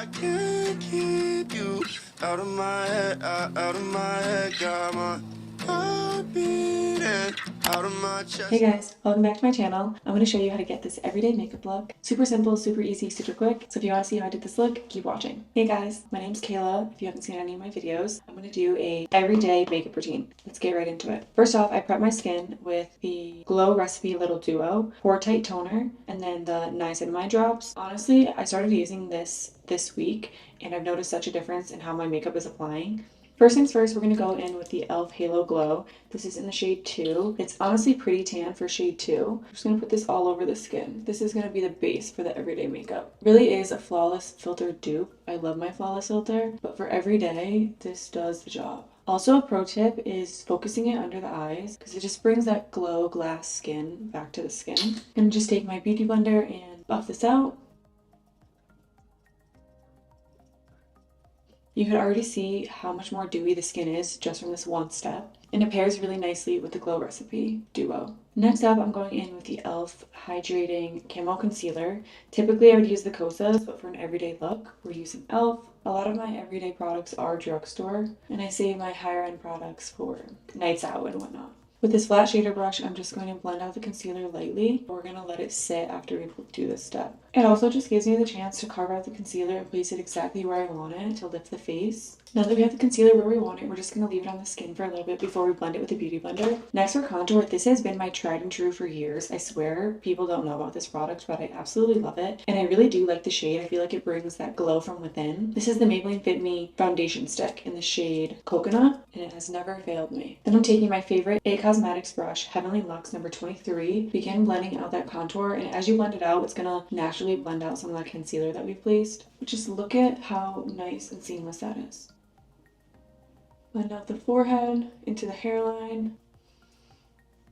I can't keep you out of my head, out of my head. Got my heart beating out of my chest. Hey guys, welcome back to my channel. I'm going to show you how to get this everyday makeup look. Super simple, super easy, super quick. So if you want to see how I did this look, keep watching. Hey guys, my name's Kayla. If you haven't seen any of my videos, I'm going to do a everyday makeup routine. Let's get right into it. First off, I prep my skin with the Glow Recipe Little Duo Pore Tight Toner and then the niacinamide drops. Honestly, I started using this week and I've noticed such a difference in how my makeup is applying. First things first, we're going to go in with the e.l.f. Halo Glow. This is in the shade 2. It's honestly pretty tan for shade 2. I'm just going to put this all over the skin. This is going to be the base for the everyday makeup. Really is a flawless filter dupe. I love my flawless filter, but for everyday, this does the job. Also, a pro tip is focusing it under the eyes because it just brings that glow glass skin back to the skin. I'm going to just take my beauty blender and buff this out. You can already see how much more dewy the skin is just from this one step, and it pairs really nicely with the Glow Recipe Duo. Next up, I'm going in with the e.l.f. Hydrating Camo Concealer. Typically, I would use the Kosas, but for an everyday look, we're using e.l.f. A lot of my everyday products are drugstore, and I save my higher end products for nights out and whatnot. With this flat shader brush, I'm just going to blend out the concealer lightly. We're going to let it sit after we do this step. It also just gives me the chance to carve out the concealer and place it exactly where I want it to lift the face. Now that we have the concealer where we want it, we're just going to leave it on the skin for a little bit before we blend it with a beauty blender. Next for contour, this has been my tried and true for years. I swear people don't know about this product, but I absolutely love it. And I really do like the shade. I feel like it brings that glow from within. This is the Maybelline Fit Me foundation stick in the shade Coconut, and it has never failed me. Then I'm taking my favorite IT Cosmetics brush, Heavenly Luxe number 23. Begin blending out that contour, and as you blend it out, it's going to naturally blend out some of that concealer that we've placed. But just look at how nice and seamless that is. Blend out the forehead, into the hairline.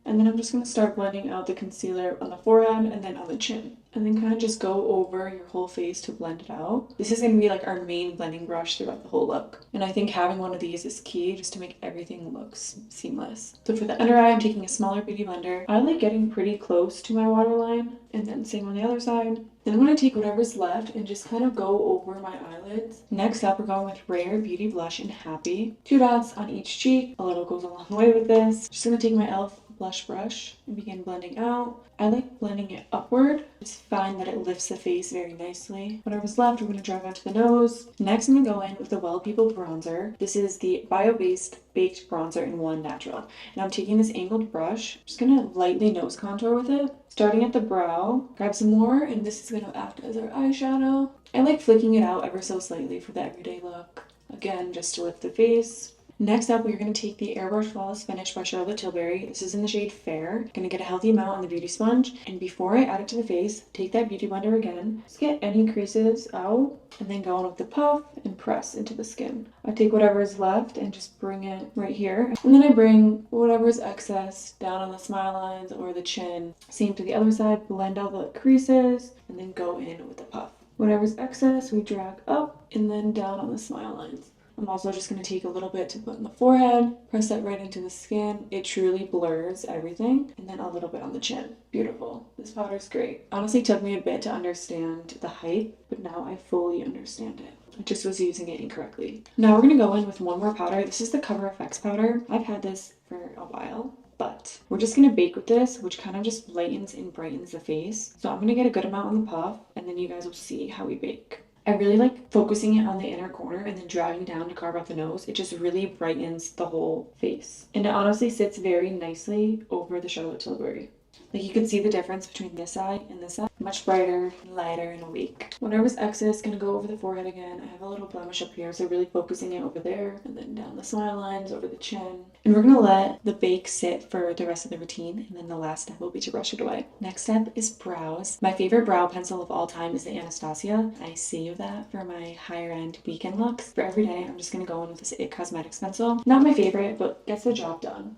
And then I'm just going to start blending out the concealer on the forehead and then on the chin. And then kind of just go over your whole face to blend it out. This is going to be like our main blending brush throughout the whole look. And I think having one of these is key just to make everything look seamless. So for the under eye, I'm taking a smaller beauty blender. I like getting pretty close to my waterline. And then same on the other side. Then I'm going to take whatever's left and just kind of go over my eyelids. Next up, we're going with Rare Beauty Blush in Happy. 2 dots on each cheek. A little goes a long way with this. Just going to take my e.l.f. blush brush and begin blending out. I like blending it upward. Just find that it lifts the face very nicely. Whatever's left, we're going to drive onto the nose. Next, I'm going to go in with the Well People bronzer. This is the bio-based baked bronzer in 1 natural. And I'm taking this angled brush. I'm just going to lightly nose contour with it. Starting at the brow, grab some more, and this is going to act as our eyeshadow. I like flicking it out ever so slightly for the everyday look. Again, just to lift the face. Next up, we're going to take the Airbrush Flawless Finish by Charlotte Tilbury. This is in the shade Fair. Going to get a healthy amount on the beauty sponge. And before I add it to the face, take that beauty blender again. Just get any creases out. And then go on with the puff and press into the skin. I take whatever is left and just bring it right here. And then I bring whatever is excess down on the smile lines or the chin. Same to the other side. Blend out the creases. And then go in with the puff. Whatever's excess, we drag up and then down on the smile lines. I'm also just going to take a little bit to put in the forehead, press that right into the skin. It truly blurs everything. And then a little bit on the chin. Beautiful. This powder is great. Honestly, took me a bit to understand the hype, but now I fully understand it. I just was using it incorrectly. Now we're going to go in with one more powder. This is the Cover FX powder. I've had this for a while, but we're just going to bake with this, which kind of just lightens and brightens the face. So I'm going to get a good amount on the puff, and then you guys will see how we bake. I really like focusing it on the inner corner and then dragging down to carve out the nose. It just really brightens the whole face. And it honestly sits very nicely over the Charlotte Tilbury. Like you can see the difference between this eye and this eye. Much brighter, lighter, and awake. Whatever's excess, gonna go over the forehead again. I have a little blemish up here, so really focusing it over there. And then down the smile lines, over the chin. And we're gonna let the bake sit for the rest of the routine. And then the last step will be to brush it away. Next step is brows. My favorite brow pencil of all time is the Anastasia. I save that for my higher end weekend looks. For every day, I'm just gonna go in with this IT Cosmetics pencil. Not my favorite, but gets the job done.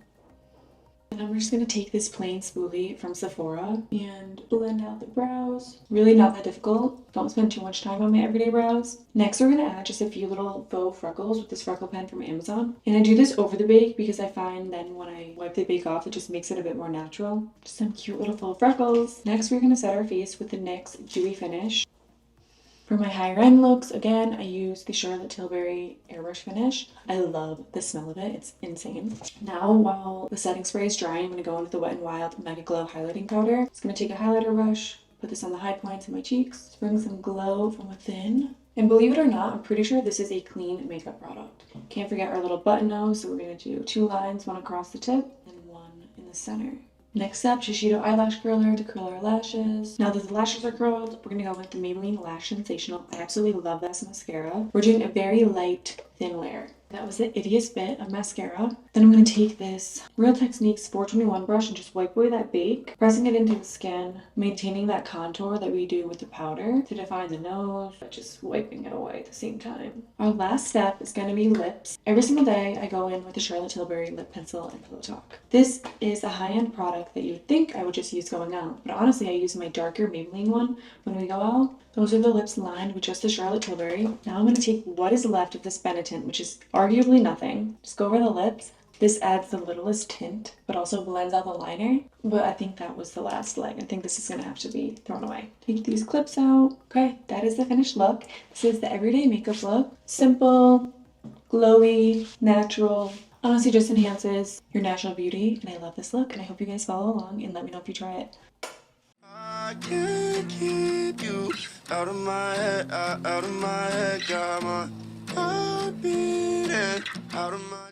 And I'm just going to take this plain spoolie from Sephora and blend out the brows. Really not that difficult. Don't spend too much time on my everyday brows. Next, we're going to add just a few little faux freckles with this freckle pen from Amazon. And I do this over the bake because I find then when I wipe the bake off, it just makes it a bit more natural. Just some cute little faux freckles. Next, we're going to set our face with the NYX Dewy Finish. For my higher end looks, again, I use the Charlotte Tilbury Airbrush Finish. I love the smell of it. It's insane. Now, while the setting spray is drying, I'm going to go in with the Wet n Wild Mega Glow Highlighting Powder. I'm just going to take a highlighter brush, put this on the high points of my cheeks to bring some glow from within. And believe it or not, I'm pretty sure this is a clean makeup product. Can't forget our little button nose, so we're going to do 2 lines, one across the tip and one in the center. Next up, Shiseido Eyelash Curler to curl our lashes. Now that the lashes are curled, we're going to go with the Maybelline Lash Sensational. I absolutely love this mascara. We're doing a very light, thin layer. That was the ittiest bit of mascara. Then I'm going to take this Real Techniques 421 brush and just wipe away that bake, pressing it into the skin, maintaining that contour that we do with the powder to define the nose, but just wiping it away at the same time. Our last step is going to be lips. Every single day I go in with the Charlotte Tilbury lip pencil and pillow talk. This is a high-end product that you would think I would just use going out, but honestly I use my darker Maybelline one when we go out. Those are the lips lined with just the Charlotte Tilbury. Now I'm going to take what is left of this Benetint, which is arguably nothing. Just go over the lips. This adds the littlest tint, but also blends out the liner. But I think that was the last leg. I think this is going to have to be thrown away. Take these clips out. Okay, that is the finished look. This is the everyday makeup look. Simple, glowy, natural. Honestly, just enhances your natural beauty. And I love this look, and I hope you guys follow along and let me know if you try it. I can't keep you out of my head, out of my head. Got my heart beating out of my